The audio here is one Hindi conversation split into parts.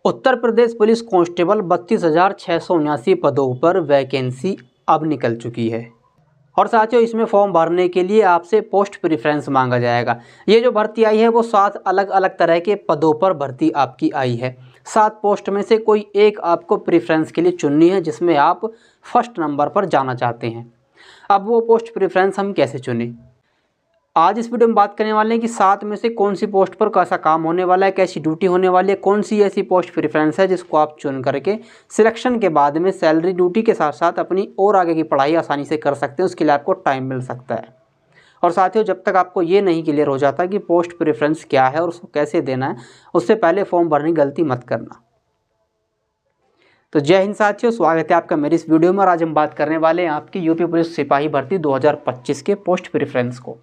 उत्तर प्रदेश पुलिस कांस्टेबल 32,679 पदों पर वैकेंसी अब निकल चुकी है। और साथियों, इसमें फॉर्म भरने के लिए आपसे पोस्ट प्रेफरेंस मांगा जाएगा। ये जो भर्ती आई है वो 7 अलग अलग तरह के पदों पर भर्ती आपकी आई है। 7 पोस्ट में से कोई एक आपको प्रेफरेंस के लिए चुननी है, जिसमें आप फर्स्ट नंबर पर जाना चाहते हैं। अब वो पोस्ट प्रेफरेंस हम कैसे चुनें, आज इस वीडियो में बात करने वाले हैं कि 7 में से कौन सी पोस्ट पर कैसा काम होने वाला है, कैसी ड्यूटी होने वाली है, कौन सी ऐसी पोस्ट प्रेफरेंस है जिसको आप चुन करके सिलेक्शन के बाद में सैलरी ड्यूटी के साथ साथ अपनी और आगे की पढ़ाई आसानी से कर सकते हैं। उसके लिए आपको टाइम मिल सकता है। और साथियों, जब तक आपको ये नहीं क्लियर हो जाता कि पोस्ट प्रेफरेंस क्या है और उसको कैसे देना है, उससे पहले फॉर्म भरने की गलती मत करना। तो जय हिंद साथियों, स्वागत है आपका मेरी इस वीडियो में। और आज हम बात करने वाले हैं आपकी यूपी पुलिस सिपाही भर्ती 2025 के पोस्ट प्रेफरेंस को।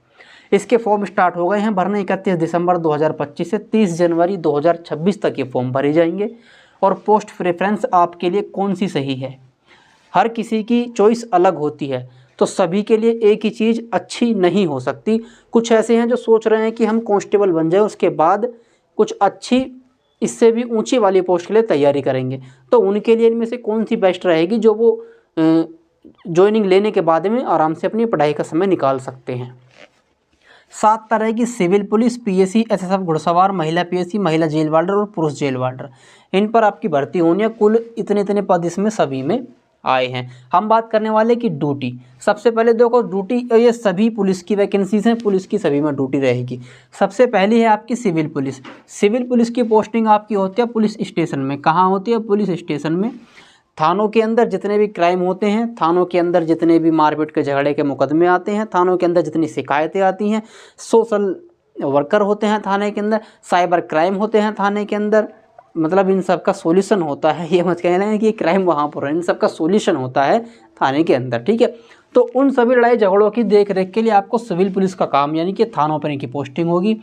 इसके फॉर्म स्टार्ट हो गए हैं भरने 31 दिसंबर 2025 से 30 जनवरी 2026 तक ये फॉर्म भरे जाएंगे। और पोस्ट प्रेफरेंस आपके लिए कौन सी सही है, हर किसी की चॉइस अलग होती है, तो सभी के लिए एक ही चीज़ अच्छी नहीं हो सकती। कुछ ऐसे हैं जो सोच रहे हैं कि हम कांस्टेबल बन जाए, उसके बाद कुछ अच्छी इससे भी ऊंची वाली पोस्ट के लिए तैयारी करेंगे, तो उनके लिए इनमें से कौन सी बेस्ट रहेगी जो वो ज्वाइनिंग लेने के बाद में आराम से अपनी पढ़ाई का समय निकाल सकते हैं। 7 तरह की सिविल पुलिस, पीएसी, एसएसएफ, घुड़सवार, महिला पीएसी, महिला जेल वार्डर और पुरुष जेल वार्डर, इन पर आपकी भर्ती होनी है। कुल इतने पद इसमें सभी में आए हैं। हम बात करने वाले की ड्यूटी। सबसे पहले देखो, ड्यूटी ये सभी पुलिस की वैकेंसीज हैं, पुलिस की सभी में ड्यूटी रहेगी। सबसे पहली है आपकी सिविल पुलिस। सिविल पुलिस की पोस्टिंग आपकी होती है पुलिस स्टेशन में। कहाँ होती है? पुलिस स्टेशन में। थानों के अंदर जितने भी क्राइम होते हैं, थानों के अंदर जितने भी मारपीट के झगड़े के मुकदमे आते हैं, थानों के अंदर जितनी शिकायतें आती हैं, सोशल वर्कर होते हैं थाने के अंदर, साइबर क्राइम होते हैं थाने के अंदर, मतलब इन सब का सॉल्यूशन होता है। ये मत कहना है कि क्राइम वहाँ पर है, इन सब का सॉल्यूशन होता है थाने के अंदर, ठीक है। तो उन सभी लड़ाई झगड़ों की देख रेख के लिए आपको सिविल पुलिस का काम यानी कि थानों पर इनकी पोस्टिंग होगी।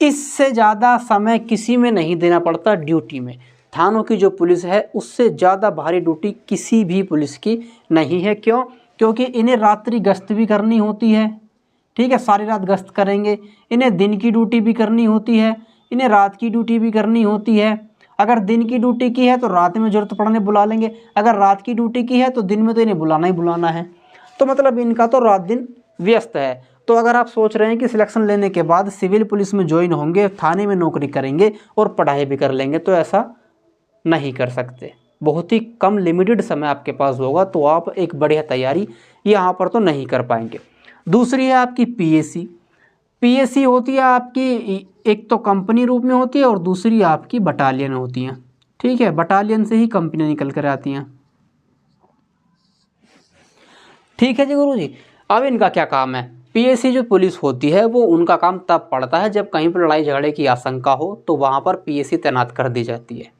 इससे ज़्यादा समय किसी में नहीं देना पड़ता ड्यूटी में। थानों की जो पुलिस है उससे ज़्यादा भारी ड्यूटी किसी भी पुलिस की नहीं है। क्यों? क्योंकि इन्हें रात्रि गश्त भी करनी होती है, ठीक है, सारी रात गश्त करेंगे। इन्हें दिन की ड्यूटी भी करनी होती है, इन्हें रात की ड्यूटी भी करनी होती है। अगर दिन की ड्यूटी की है तो रात में ज़रूरत पड़ने बुला लेंगे, अगर रात की ड्यूटी की है तो दिन में तो इन्हें बुलाना ही बुलाना है। तो मतलब इनका तो रात दिन व्यस्त है। तो अगर आप सोच रहे हैं कि सिलेक्शन लेने के बाद सिविल पुलिस में ज्वाइन होंगे, थाने में नौकरी करेंगे और पढ़ाई भी कर लेंगे, तो ऐसा नहीं कर सकते। बहुत ही कम लिमिटेड समय आपके पास होगा, तो आप एक बढ़िया तैयारी यहाँ पर तो नहीं कर पाएंगे। दूसरी है आपकी पीएसी। पीएसी होती है आपकी, एक तो कंपनी रूप में होती है और दूसरी आपकी बटालियन होती हैं, ठीक है। बटालियन से ही कंपनी निकल कर आती हैं, ठीक है जी गुरु जी। अब इनका क्या काम है? पीएसी जो पुलिस होती है वो उनका काम तब पड़ता है जब कहीं पर लड़ाई झगड़े की आशंका हो, तो वहाँ पर पीएसी तैनात कर दी जाती है।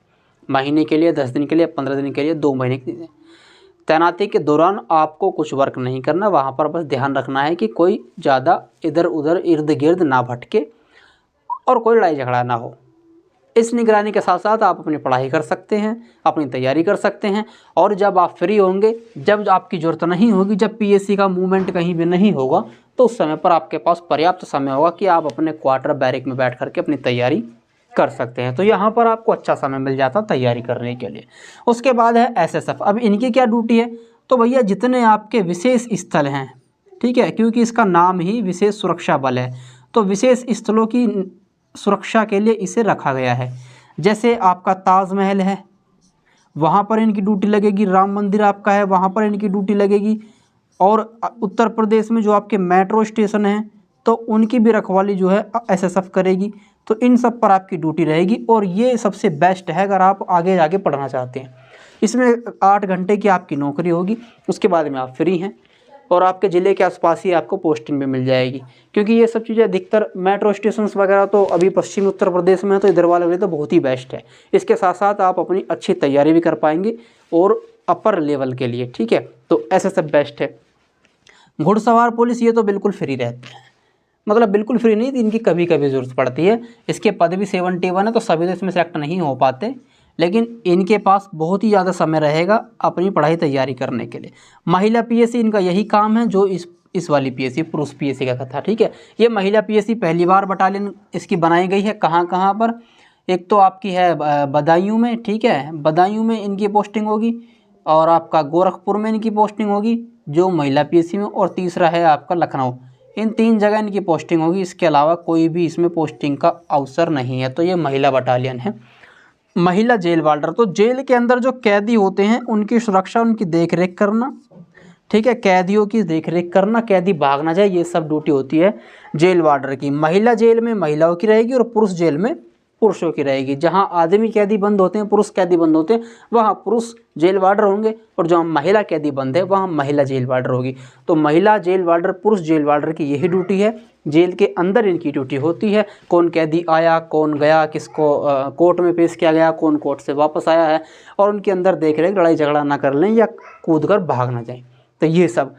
महीने के लिए, 10 दिन के लिए, 15 दिन के लिए, 2 महीने के लिए। तैनाती के दौरान आपको कुछ वर्क नहीं करना, वहाँ पर बस ध्यान रखना है कि कोई ज़्यादा इधर उधर इर्द गिर्द ना भटके और कोई लड़ाई झगड़ा ना हो। इस निगरानी के साथ साथ आप अपनी पढ़ाई कर सकते हैं, अपनी तैयारी कर सकते हैं। और जब आप फ्री होंगे, जब आपकी ज़रूरत नहीं होगी, जब पीएसी का मूवमेंट कहीं भी नहीं होगा, तो उस समय पर आपके पास पर्याप्त समय होगा कि आप अपने क्वार्टर बैरक में बैठ करके अपनी तैयारी कर सकते हैं। तो यहाँ पर आपको अच्छा समय मिल जाता तैयारी करने के लिए। उसके बाद है एसएसएफ। अब इनकी क्या ड्यूटी है? तो भैया जितने आपके विशेष स्थल हैं, ठीक है, क्योंकि इसका नाम ही विशेष सुरक्षा बल है, तो विशेष स्थलों की सुरक्षा के लिए इसे रखा गया है। जैसे आपका ताजमहल है, वहाँ पर इनकी ड्यूटी लगेगी। राम मंदिर आपका है, वहाँ पर इनकी ड्यूटी लगेगी। और उत्तर प्रदेश में जो आपके मेट्रो स्टेशन हैं, तो उनकी भी रखवाली जो है एसएसएफ करेगी। तो इन सब पर आपकी ड्यूटी रहेगी और ये सबसे बेस्ट है अगर आप आगे जाके पढ़ना चाहते हैं। इसमें 8 घंटे की आपकी नौकरी होगी, उसके बाद में आप फ्री हैं और आपके ज़िले के आसपास ही आपको पोस्टिंग भी मिल जाएगी। क्योंकि ये सब चीज़ें अधिकतर मेट्रो स्टेशन वगैरह तो अभी पश्चिमी उत्तर प्रदेश में है, तो इधर वाले तो बहुत ही बेस्ट है। इसके साथ साथ आप अपनी अच्छी तैयारी भी कर पाएंगे और अपर लेवल के लिए, ठीक है। तो ऐसे सब बेस्ट है। घुड़सवार पुलिस ये तो बिल्कुल फ्री रहते हैं, मतलब बिल्कुल फ्री नहीं, इनकी कभी कभी ज़रूरत पड़ती है। इसके पद भी 71 है, तो सभी तो इसमें सेलेक्ट नहीं हो पाते, लेकिन इनके पास बहुत ही ज़्यादा समय रहेगा अपनी पढ़ाई तैयारी करने के लिए। महिला पीएसी, इनका यही काम है जो इस वाली पीएसी पुरुष पीएसी का था, ठीक है। ये महिला पीएसी पहली बार बटालियन इसकी बनाई गई है। कहाँ कहाँ पर? एक तो आपकी है बदायूं में, ठीक है, बदायूं में इनकी पोस्टिंग होगी, और आपका गोरखपुर में इनकी पोस्टिंग होगी जो महिला पीएससी में, और तीसरा है आपका लखनऊ। इन 3 जगह इनकी पोस्टिंग होगी, इसके अलावा कोई भी इसमें पोस्टिंग का अवसर नहीं है। तो ये महिला बटालियन है। महिला जेल वार्डर, तो जेल के अंदर जो कैदी होते हैं उनकी सुरक्षा, उनकी देखरेख करना, ठीक है, कैदियों की देखरेख करना, कैदी भाग ना जाए, ये सब ड्यूटी होती है जेल वार्डर की। महिला जेल में महिलाओं की रहेगी और पुरुष जेल में पुरुषों की रहेगी। जहां आदमी कैदी बंद होते हैं, पुरुष कैदी बंद होते हैं, वहां पुरुष जेल वार्डर होंगे, और जहां महिला कैदी बंद है वहां महिला जेल वार्डर होगी। तो महिला जेल वार्डर, पुरुष जेल वार्डर की यही ड्यूटी है। जेल के अंदर इनकी ड्यूटी होती है, कौन कैदी आया, कौन गया, किसको कोर्ट में पेश किया गया, कौन कोर्ट से वापस आया है, और उनके अंदर देख रेख, लड़ाई झगड़ा ना कर लें या कूद कर भाग ना जाए। तो ये सब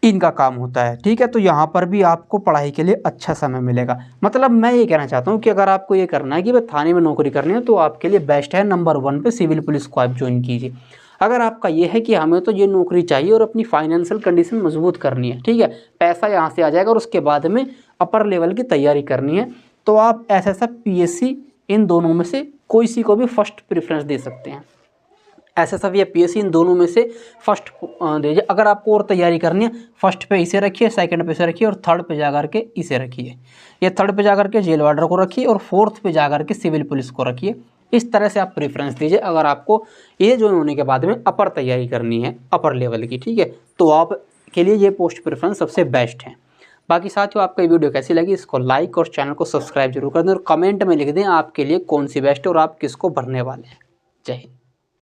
इनका काम होता है, ठीक है। तो यहाँ पर भी आपको पढ़ाई के लिए अच्छा समय मिलेगा। मतलब मैं ये कहना चाहता हूँ कि अगर आपको ये करना है कि भाई थाने में नौकरी करनी है, तो आपके लिए बेस्ट है नंबर 1 पे सिविल पुलिस को आप ज्वाइन कीजिए। अगर आपका ये है कि हमें तो ये नौकरी चाहिए और अपनी फाइनेंशियल कंडीशन मजबूत करनी है, ठीक है, पैसा यहाँ से आ जाएगा और उसके बाद में अपर लेवल की तैयारी करनी है, तो आप एसएसएफ, पीएससी, इन दोनों में से कोई सी को भी फर्स्ट प्रेफरेंस दे सकते हैं। एसएसएफ या पीएससी, इन दोनों में से फर्स्ट दीजिए। अगर आपको और तैयारी करनी है, फर्स्ट पे इसे रखिए, सेकंड पे इसे रखिए, और थर्ड पे जाकर के इसे रखिए। ये थर्ड पे जाकर के जेल वार्डर को रखिए, और फोर्थ पे जाकर के सिविल पुलिस को रखिए। इस तरह से आप प्रेफरेंस दीजिए अगर आपको ये ज्वाइन होने के बाद में अपर तैयारी करनी है, अपर लेवल की, ठीक है, तो आप के लिए ये पोस्ट प्रेफरेंस सबसे बेस्ट है। बाकी साथियों, आपको ये वीडियो कैसी लगी, इसको लाइक और चैनल को सब्सक्राइब जरूर कर दें, और कमेंट में लिख दें आपके लिए कौन सी बेस्ट है और आप किसको भरने वाले हैं। जय हिंद।